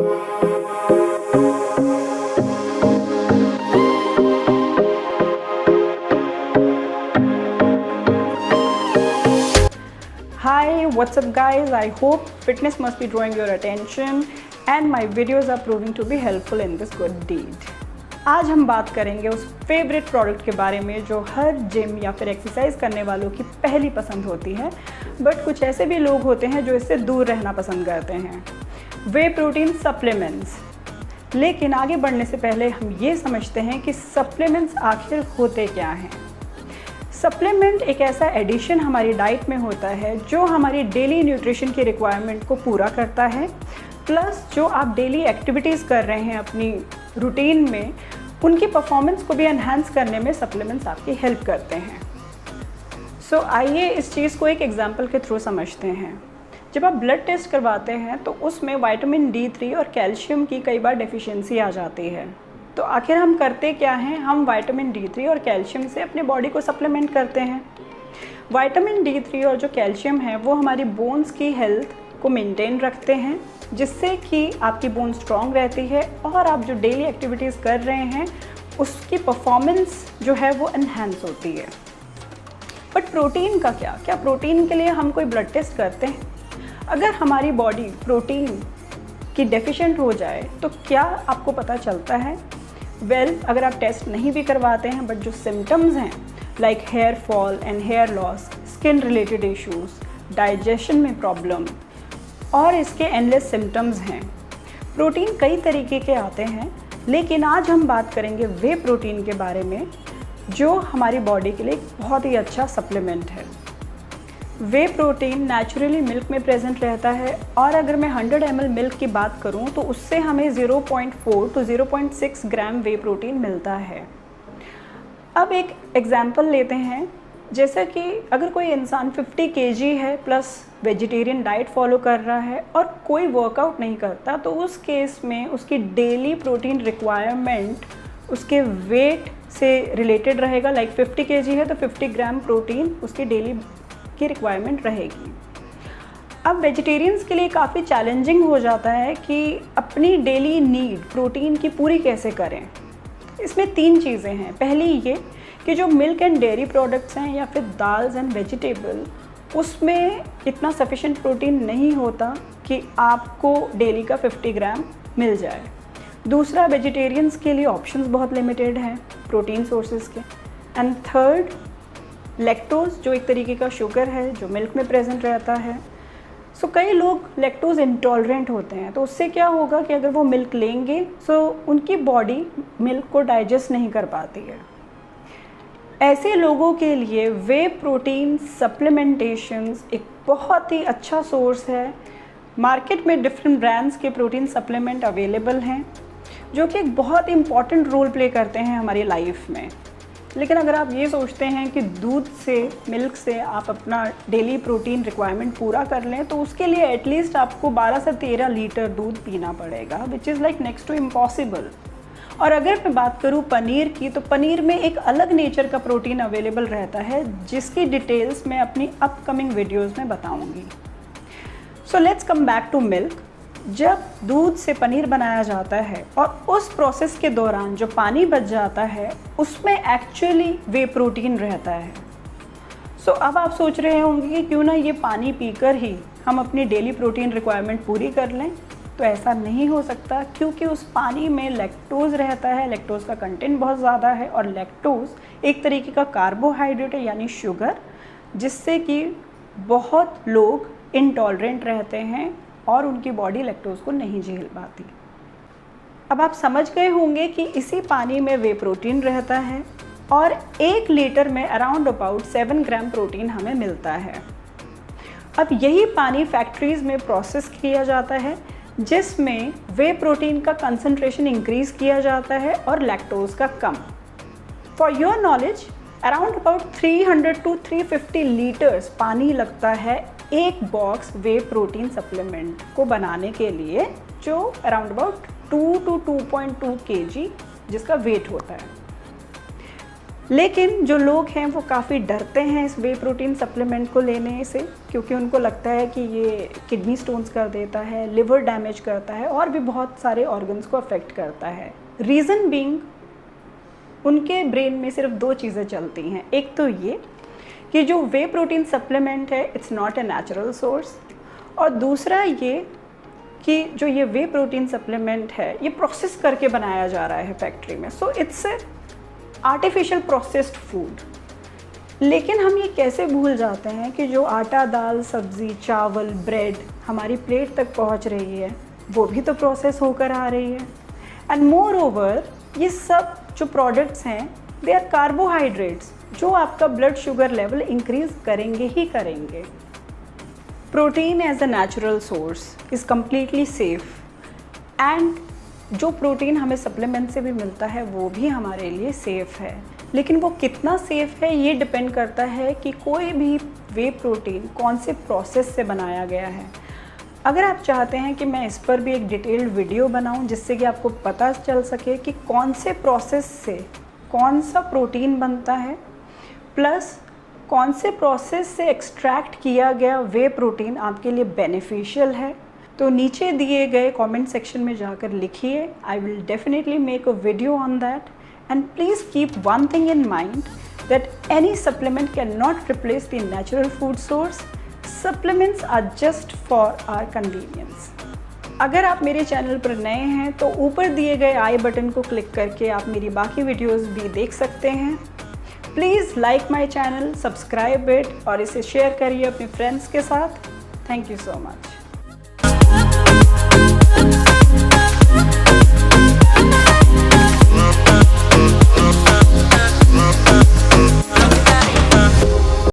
Hi, what's up guys? I hope fitness must be drawing your attention and my videos are proving to be helpful in this good deed. आज हम बात करेंगे उस favourite product के बारे में जो हर जिम या फिर एक्सरसाइज करने वालों की पहली पसंद होती है, बट कुछ ऐसे भी लोग होते हैं जो इससे दूर रहना पसंद करते हैं, वे प्रोटीन सप्लीमेंट्स। लेकिन आगे बढ़ने से पहले हम ये समझते हैं कि सप्लीमेंट्स आखिर होते क्या हैं। सप्लीमेंट एक ऐसा एडिशन हमारी डाइट में होता है जो हमारी डेली न्यूट्रिशन की रिक्वायरमेंट को पूरा करता है, प्लस जो आप डेली एक्टिविटीज़ कर रहे हैं अपनी रूटीन में उनकी परफॉर्मेंस को भी एनहांस करने में सप्लीमेंट्स आपकी हेल्प करते हैं। सो आइए इस चीज़ को एक एग्जांपल के थ्रू समझते हैं। जब आप ब्लड टेस्ट करवाते हैं तो उसमें विटामिन D3 और कैल्शियम की कई बार डेफिशिएंसी आ जाती है। तो आखिर हम करते क्या हैं? हम विटामिन D3 और कैल्शियम से अपने बॉडी को सप्लीमेंट करते हैं। विटामिन D3 और जो कैल्शियम है वो हमारी बोन्स की हेल्थ को मेंटेन रखते हैं, जिससे कि आपकी बोन स्ट्रॉन्ग रहती है और आप जो डेली एक्टिविटीज़ कर रहे हैं उसकी परफॉर्मेंस जो है वो एनहांस होती है। बट प्रोटीन का क्या प्रोटीन के लिए हम कोई ब्लड टेस्ट करते हैं? अगर हमारी बॉडी प्रोटीन की डेफिशिएंट हो जाए तो क्या आपको पता चलता है? अगर आप टेस्ट नहीं भी करवाते हैं बट जो सिम्टम्स हैं like hair fall and hair loss, skin related issues, digestion में प्रॉब्लम और इसके एंडलेस सिम्टम्स हैं। प्रोटीन कई तरीके के आते हैं, लेकिन आज हम बात करेंगे वे प्रोटीन के बारे में जो हमारी बॉडी के लिए बहुत ही अच्छा सप्लीमेंट है। वे प्रोटीन नेचुरली मिल्क में प्रेजेंट रहता है और अगर मैं 100 ml मिल्क की बात करूं तो उससे हमें 0.4 to 0.6 ग्राम वे प्रोटीन मिलता है। अब एक एग्जांपल लेते हैं, जैसा कि अगर कोई इंसान 50 kg है प्लस वेजिटेरियन डाइट फॉलो कर रहा है और कोई वर्कआउट नहीं करता, तो उस केस में उसकी डेली प्रोटीन रिक्वायरमेंट उसके वेट से रिलेटेड रहेगा। लाइक 50 kg है तो 50 ग्राम प्रोटीन उसकी डेली की रिक्वायरमेंट रहेगी। अब वेजिटेरियंस के लिए काफ़ी चैलेंजिंग हो जाता है कि अपनी डेली नीड प्रोटीन की पूरी कैसे करें। इसमें 3 चीज़ें हैं। पहली ये कि जो मिल्क एंड डेयरी प्रोडक्ट्स हैं या फिर दाल्स एंड वेजिटेबल, उसमें इतना सफिशिएंट प्रोटीन नहीं होता कि आपको डेली का 50 ग्राम मिल जाए। दूसरा, वेजिटेरियंस के लिए ऑप्शंस बहुत लिमिटेड हैं प्रोटीन सोर्सेज के। एंड थर्ड, लैक्टोज जो एक तरीके का शुगर है जो मिल्क में प्रेजेंट रहता है। सो कई लोग लैक्टोज इंटॉलरेंट होते हैं, तो उससे क्या होगा कि अगर वो मिल्क लेंगे तो उनकी बॉडी मिल्क को डाइजेस्ट नहीं कर पाती है। ऐसे लोगों के लिए वे प्रोटीन सप्लीमेंटेशंस एक बहुत ही अच्छा सोर्स है। मार्केट में डिफरेंट ब्रांड्स के प्रोटीन सप्लीमेंट अवेलेबल हैं जो कि एक बहुत इंपॉर्टेंट रोल प्ले करते हैं हमारी लाइफ में। लेकिन अगर आप ये सोचते हैं कि दूध से, मिल्क से आप अपना डेली प्रोटीन रिक्वायरमेंट पूरा कर लें, तो उसके लिए एटलीस्ट आपको 12 से 13 लीटर दूध पीना पड़ेगा, which is like next to impossible. और अगर मैं बात करूँ पनीर की, तो पनीर में एक अलग नेचर का प्रोटीन अवेलेबल रहता है जिसकी डिटेल्स मैं अपनी अपकमिंग वीडियोज़ में बताऊँगी। So let's come back to milk. जब दूध से पनीर बनाया जाता है और उस प्रोसेस के दौरान जो पानी बच जाता है उसमें एक्चुअली वे प्रोटीन रहता है। सो अब आप सोच रहे होंगे कि क्यों ना ये पानी पीकर ही हम अपनी डेली प्रोटीन रिक्वायरमेंट पूरी कर लें। तो ऐसा नहीं हो सकता, क्योंकि उस पानी में लैक्टोज रहता है, लैक्टोज का कंटेंट बहुत ज़्यादा है और लैक्टोज एक तरीके का कार्बोहाइड्रेट है यानी शुगर, जिससे कि बहुत लोग इंटॉलरेंट रहते हैं और उनकी बॉडी लैक्टोज को नहीं झेल पाती। अब आप समझ गए होंगे कि इसी पानी में वे प्रोटीन रहता है और 1 लीटर में अराउंड अबाउट 7 ग्राम प्रोटीन हमें मिलता है। अब यही पानी फैक्ट्रीज़ में प्रोसेस किया जाता है जिसमें वे प्रोटीन का कंसंट्रेशन इंक्रीज़ किया जाता है और लैक्टोज का कम। For your knowledge, around about 300 to 350 litres पानी लगता है एक बॉक्स वे प्रोटीन सप्लीमेंट को बनाने के लिए, जो अराउंड अबाउट 2 to 2.2 kg जिसका वेट होता है। लेकिन जो लोग हैं वो काफ़ी डरते हैं इस वे प्रोटीन सप्लीमेंट को लेने से, क्योंकि उनको लगता है कि ये किडनी स्टोन्स कर देता है, लिवर डैमेज करता है और भी बहुत सारे ऑर्गन्स को अफेक्ट करता है। रीज़न बीइंग उनके ब्रेन में सिर्फ 2 चीज़ें चलती हैं। एक तो ये कि जो वे प्रोटीन सप्लीमेंट है it's not a natural source, और दूसरा ये कि जो ये वे प्रोटीन सप्लीमेंट है ये प्रोसेस करके बनाया जा रहा है फैक्ट्री में, so it's a artificial processed food. लेकिन हम ये कैसे भूल जाते हैं कि जो आटा, दाल, सब्ज़ी, चावल, ब्रेड हमारी प्लेट तक पहुंच रही है वो भी तो प्रोसेस होकर आ रही है। एंड मोर ओवर ये सब जो प्रोडक्ट्स हैं दे आर कार्बोहाइड्रेट्स जो आपका ब्लड शुगर लेवल इंक्रीज़ करेंगे ही करेंगे। Protein as a natural source is completely safe, and जो प्रोटीन हमें सप्लीमेंट से भी मिलता है वो भी हमारे लिए सेफ़ है। लेकिन वो कितना सेफ़ है ये डिपेंड करता है कि कोई भी वे प्रोटीन कौन से प्रोसेस से बनाया गया है। अगर आप चाहते हैं कि मैं इस पर भी एक डिटेल्ड वीडियो बनाऊं जिससे कि आपको पता चल सके कि कौन से प्रोसेस से कौन सा प्रोटीन बनता है, प्लस कौन से प्रोसेस से एक्सट्रैक्ट किया गया वे प्रोटीन आपके लिए बेनिफिशियल है, तो नीचे दिए गए कमेंट सेक्शन में जाकर लिखिए। I will definitely make a video on that. And please keep one thing in mind that any supplement can not replace the natural food source. Supplements are just for our convenience. अगर आप मेरे channel पर नए हैं तो ऊपर दिए गए आई बटन को क्लिक करके आप मेरी बाकी वीडियोस भी देख सकते हैं। Please like my channel, subscribe it और इसे शेयर करिए अपने फ्रेंड्स के साथ। Thank you so much.